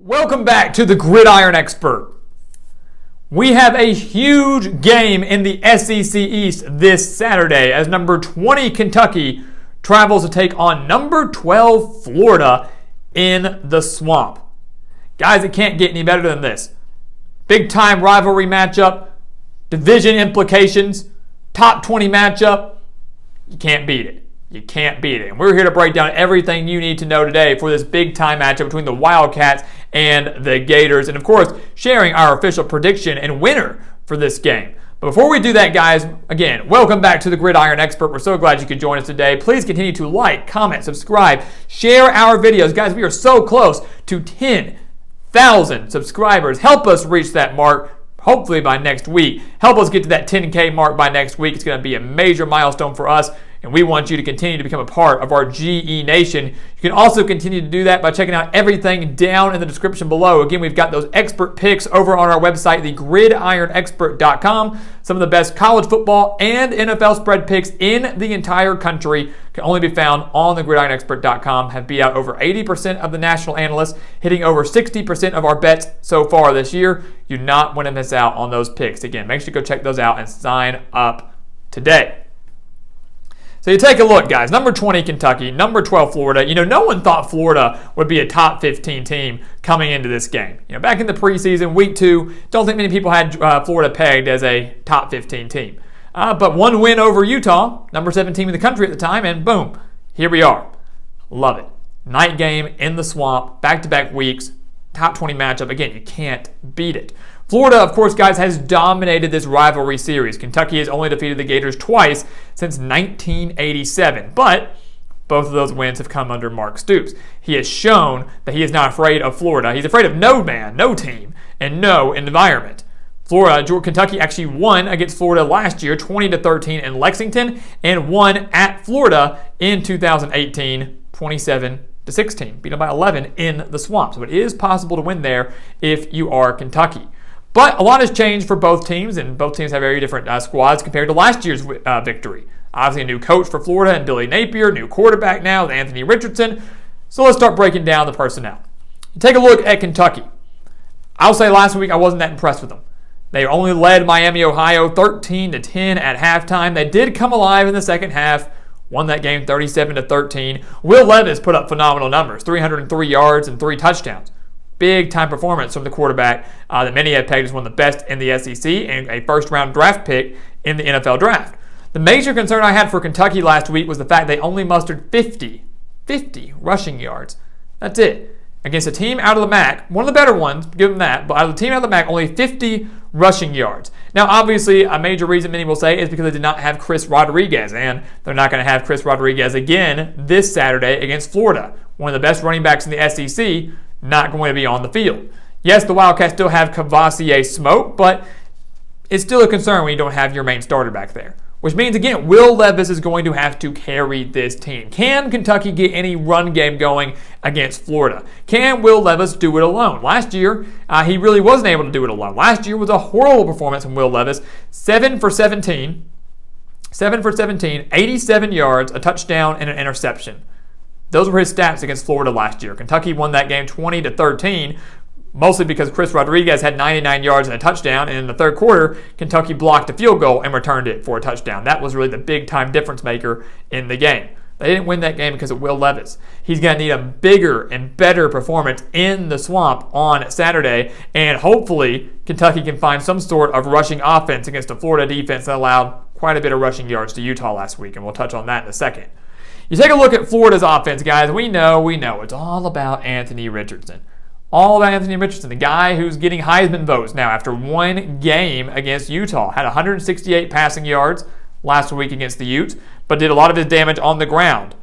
Welcome back to the Gridiron Expert. We have a huge game in the SEC East this Saturday as number 20 Kentucky travels to take on number 12 Florida in the Swamp. Guys, it can't get any better than this. Big time rivalry matchup, division implications, top 20 matchup. You can't beat it. You can't beat it. And we're here to break down everything you need to know today for this big time matchup between the Wildcats and the Gators. And of course, sharing our official prediction and winner for this game. But before we do that, guys, again, welcome back to the Gridiron Expert. We're so glad you could join us today. Please continue to like, comment, subscribe, share our videos. Guys, we are so close to 10,000 subscribers. Help us reach that mark. Hopefully by next week. Help us get to that 10K mark by next week. It's going to be a major milestone for us, and we want you to continue to become a part of our GE Nation. You can also continue to do that by checking out everything down in the description below. Again, we've got those expert picks over on our website, thegridironexpert.com. Some of the best college football and NFL spread picks in the entire country can only be found on thegridironexpert.com. Have beat out over 80% of the national analysts, hitting over 60% of our bets so far this year. You do not want to miss out on those picks. Again, make sure you go check those out and sign up today. So you take a look, guys. Number 20, Kentucky. Number 12, Florida. You know, no one thought Florida would be a top 15 team coming into this game. You know, back in the preseason, week 2, don't think many people had Florida pegged as a top 15 team. But one win over Utah, number 7 team in the country at the time, and boom, here we are. Love it. Night game in the Swamp, back-to-back weeks, top 20 matchup. Again, you can't beat it. Florida, of course, guys, has dominated this rivalry series. Kentucky has only defeated the Gators twice since 1987, but both of those wins have come under Mark Stoops. He has shown that he is not afraid of Florida. He's afraid of no man, no team, and no environment. Kentucky actually won against Florida last year, 20-13 in Lexington, and won at Florida in 2018, 27-16. Beat them by 11 in the Swamp. So it is possible to win there if you are Kentucky. But a lot has changed for both teams, and both teams have very different squads compared to last year's victory. Obviously, a new coach for Florida and Billy Napier, new quarterback now with Anthony Richardson. So let's start breaking down the personnel. Take a look at Kentucky. I'll say last week I wasn't that impressed with them. They only led Miami, Ohio 13-10 at halftime. They did come alive in the second half, won that game 37-13. Will Levis put up phenomenal numbers, 303 yards and 3 touchdowns. Big time performance from the quarterback that many have pegged as one of the best in the SEC and a first-round draft pick in the NFL draft. The major concern I had for Kentucky last week was the fact they only mustered 50 rushing yards. That's it. Against a team out of the MAC, one of the better ones, give them that, but out of the team out of the MAC, only 50 rushing yards. Now, obviously, a major reason many will say is because they did not have Chris Rodriguez, and they're not going to have Chris Rodriguez again this Saturday against Florida. One of the best running backs in the SEC, not going to be on the field. Yes, the Wildcats still have Cavassier Smoke, but it's still a concern when you don't have your main starter back there. Which means, again, Will Levis is going to have to carry this team. Can Kentucky get any run game going against Florida? Can Will Levis do it alone? Last year, he really wasn't able to do it alone. Last year was a horrible performance from Will Levis. 7 for 17, 87 yards, a touchdown, and an interception. Those were his stats against Florida last year. Kentucky won that game 20-13, mostly because Chris Rodriguez had 99 yards and a touchdown, and in the third quarter, Kentucky blocked a field goal and returned it for a touchdown. That was really the big-time difference maker in the game. They didn't win that game because of Will Levis. He's going to need a bigger and better performance in the Swamp on Saturday, and hopefully Kentucky can find some sort of rushing offense against a Florida defense that allowed quite a bit of rushing yards to Utah last week, and we'll touch on that in a second. You take a look at Florida's offense, guys. We know it's all about Anthony Richardson. All about Anthony Richardson, the guy who's getting Heisman votes now after one game against Utah. Had 168 passing yards last week against the Utes, but did a lot of his damage on the ground.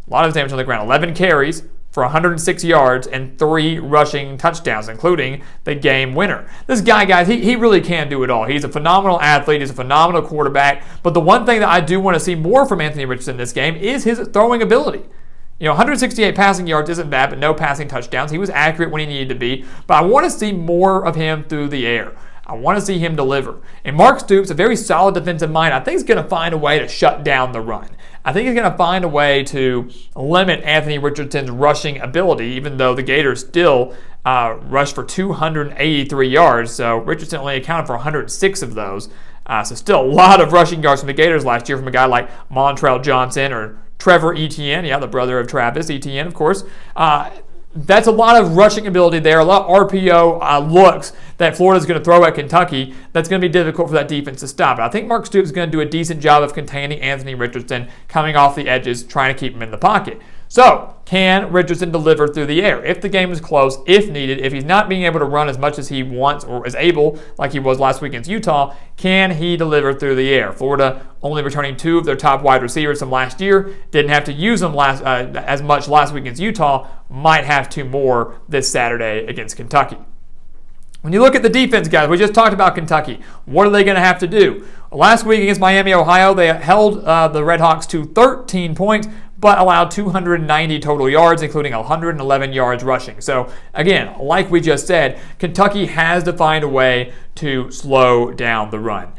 11 carries for 106 yards and 3 rushing touchdowns, including the game winner. This guy, guys, he really can do it all. He's a phenomenal athlete. He's a phenomenal quarterback. But the one thing that I do want to see more from Anthony Richardson in this game is his throwing ability. 168 passing yards isn't bad, but no passing touchdowns. He was accurate when he needed to be. But I want to see more of him through the air. I want to see him deliver. And Mark Stoops, a very solid defensive mind, I think is going to find a way to shut down the run. I think he's going to find a way to limit Anthony Richardson's rushing ability, even though the Gators still rushed for 283 yards. So Richardson only accounted for 106 of those. So still a lot of rushing yards from the Gators last year from a guy like Montrell Johnson or Trevor Etienne, the brother of Travis Etienne, of course. That's a lot of rushing ability there, a lot of RPO looks that Florida's going to throw at Kentucky. That's going to be difficult for that defense to stop. But I think Mark Stoops is going to do a decent job of containing Anthony Richardson, coming off the edges, trying to keep him in the pocket. So, can Richardson deliver through the air? If the game is close, if needed, if he's not being able to run as much as he wants or is able, like he was last week against Utah, can he deliver through the air? Florida only returning 2 of their top wide receivers from last year. Didn't have to use them as much last week against Utah. Might have 2 more this Saturday against Kentucky. When you look at the defense, guys, we just talked about Kentucky. What are they going to have to do? Last week against Miami, Ohio, they held the Redhawks to 13 points, but allowed 290 total yards, including 111 yards rushing. So, again, like we just said, Kentucky has to find a way to slow down the run.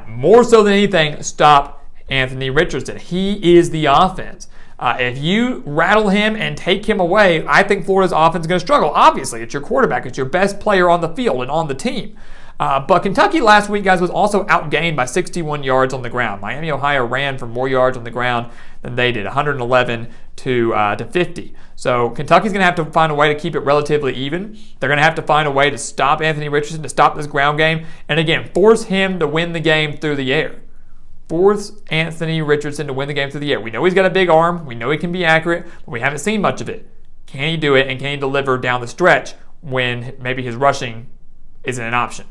More so than anything, stop Anthony Richardson. He is the offense. If you rattle him and take him away, I think Florida's offense is going to struggle. Obviously, it's your quarterback. It's your best player on the field and on the team. But Kentucky last week, guys, was also outgained by 61 yards on the ground. Miami, Ohio ran for more yards on the ground than they did, 111 to 50. So Kentucky's going to have to find a way to keep it relatively even. They're going to have to find a way to stop Anthony Richardson, to stop this ground game, and again, force him to win the game through the air. Force Anthony Richardson to win the game through the air. We know he's got a big arm. We know he can be accurate, but we haven't seen much of it. Can he do it, and can he deliver down the stretch when maybe his rushing isn't an option?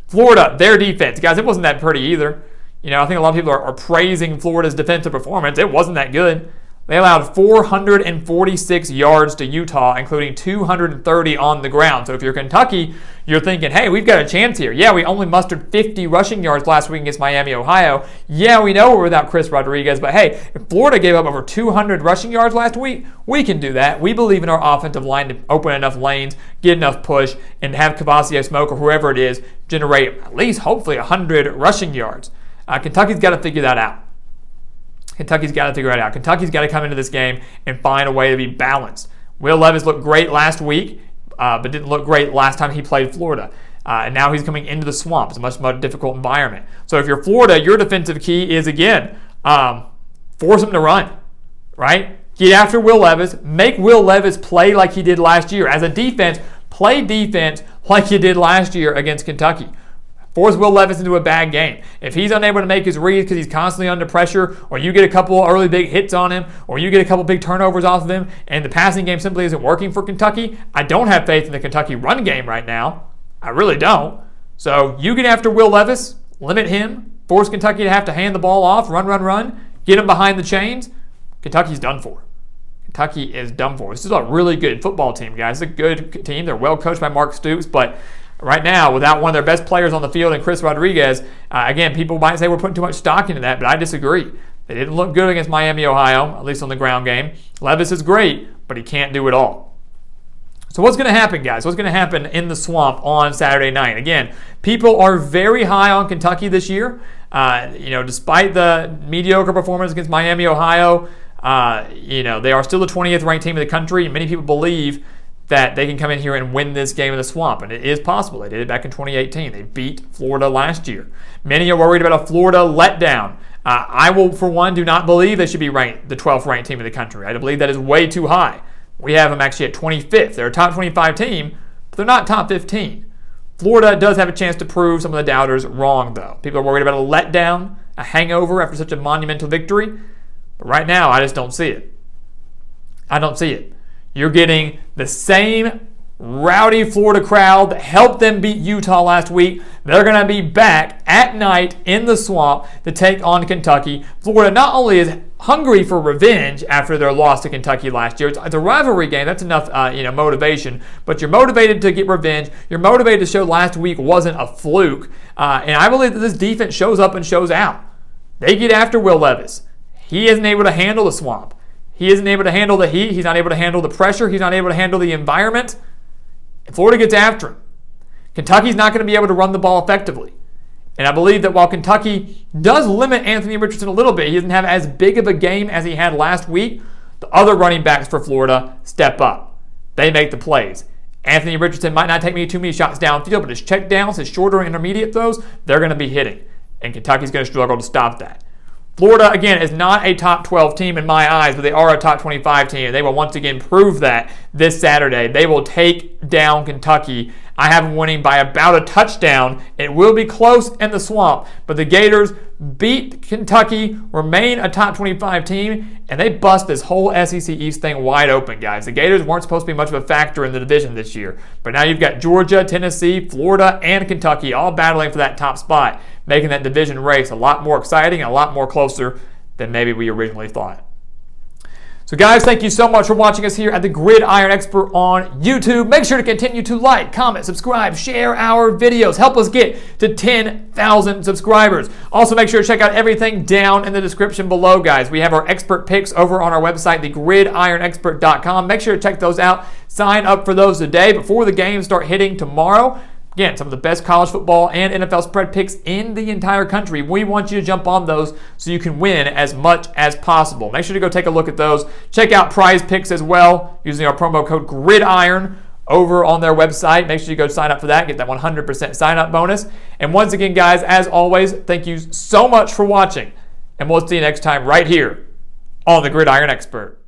Florida, their defense. Guys, it wasn't that pretty either. I think a lot of people are praising Florida's defensive performance. It wasn't that good. They allowed 446 yards to Utah, including 230 on the ground. So if you're Kentucky, you're thinking, hey, we've got a chance here. Yeah, we only mustered 50 rushing yards last week against Miami, Ohio. Yeah, we know we're without Chris Rodriguez, but hey, if Florida gave up over 200 rushing yards last week, we can do that. We believe in our offensive line to open enough lanes, get enough push, and have Cavazio Smoke or whoever it is generate at least, hopefully, 100 rushing yards. Kentucky's got to figure that out. Kentucky's got to figure it out. Kentucky's got to come into this game and find a way to be balanced. Will Levis looked great last week, but didn't look great last time he played Florida. And now he's coming into the swamp. It's a much more difficult environment. So if you're Florida, your defensive key is, again, force him to run, right? Get after Will Levis. Make Will Levis play like he did last year. As a defense, play defense like you did last year against Kentucky. Force Will Levis into a bad game. If he's unable to make his reads because he's constantly under pressure, or you get a couple early big hits on him, or you get a couple big turnovers off of him, and the passing game simply isn't working for Kentucky, I don't have faith in the Kentucky run game right now. I really don't. So you get after Will Levis, limit him, force Kentucky to have to hand the ball off, run, get him behind the chains. Kentucky's done for. Kentucky is done for. This is a really good football team, guys. It's a good team. They're well coached by Mark Stoops, but right now, without one of their best players on the field and Chris Rodriguez, again, people might say we're putting too much stock into that, but I disagree. They didn't look good against Miami, Ohio, at least on the ground game. Levis is great, but he can't do it all. So what's going to happen, guys? What's going to happen in the swamp on Saturday night? Again, people are very high on Kentucky this year. Despite the mediocre performance against Miami, Ohio, they are still the 20th ranked team in the country, and many people believe that they can come in here and win this game in the swamp, and it is possible. They did it back in 2018. They beat Florida last year. Many are worried about a Florida letdown. I will, for one, do not believe they should be ranked the 12th ranked team in the country. I believe that is way too high. We have them actually at 25th. They're a top 25 team, but they're not top 15. Florida does have a chance to prove some of the doubters wrong, though. People are worried about a letdown, a hangover after such a monumental victory, but right now I just don't see it. I don't see it. You're getting the same rowdy Florida crowd that helped them beat Utah last week. They're going to be back at night in the swamp to take on Kentucky. Florida not only is hungry for revenge after their loss to Kentucky last year. It's a rivalry game. That's enough motivation. But you're motivated to get revenge. You're motivated to show last week wasn't a fluke. And I believe that this defense shows up and shows out. They get after Will Levis. He isn't able to handle the swamp. He isn't able to handle the heat. He's not able to handle the pressure. He's not able to handle the environment. And Florida gets after him. Kentucky's not going to be able to run the ball effectively. And I believe that while Kentucky does limit Anthony Richardson a little bit, he doesn't have as big of a game as he had last week, the other running backs for Florida step up. They make the plays. Anthony Richardson might not take me too many shots downfield, but his check downs, his shorter intermediate throws, they're going to be hitting. And Kentucky's going to struggle to stop that. Florida, again, is not a top 12 team in my eyes, but they are a top 25 team. And they will once again prove that this Saturday. They will take down Kentucky. I have them winning by about a touchdown. It will be close in the swamp, but the Gators beat Kentucky, remain a top 25 team, and they bust this whole SEC East thing wide open, guys. The Gators weren't supposed to be much of a factor in the division this year, but now you've got Georgia, Tennessee, Florida, and Kentucky all battling for that top spot, making that division race a lot more exciting and a lot more closer than maybe we originally thought. So guys, thank you so much for watching us here at the Gridiron Expert on YouTube. Make sure to continue to like, comment, subscribe, share our videos. Help us get to 10,000 subscribers. Also, make sure to check out everything down in the description below, guys. We have our expert picks over on our website, thegridironexpert.com. Make sure to check those out. Sign up for those today before the games start hitting tomorrow. Again, some of the best college football and NFL spread picks in the entire country. We want you to jump on those so you can win as much as possible. Make sure to go take a look at those. Check out Prize Picks as well using our promo code GRIDIRON over on their website. Make sure you go sign up for that. Get that 100% sign-up bonus. And once again, guys, as always, thank you so much for watching. And we'll see you next time right here on the Gridiron Expert.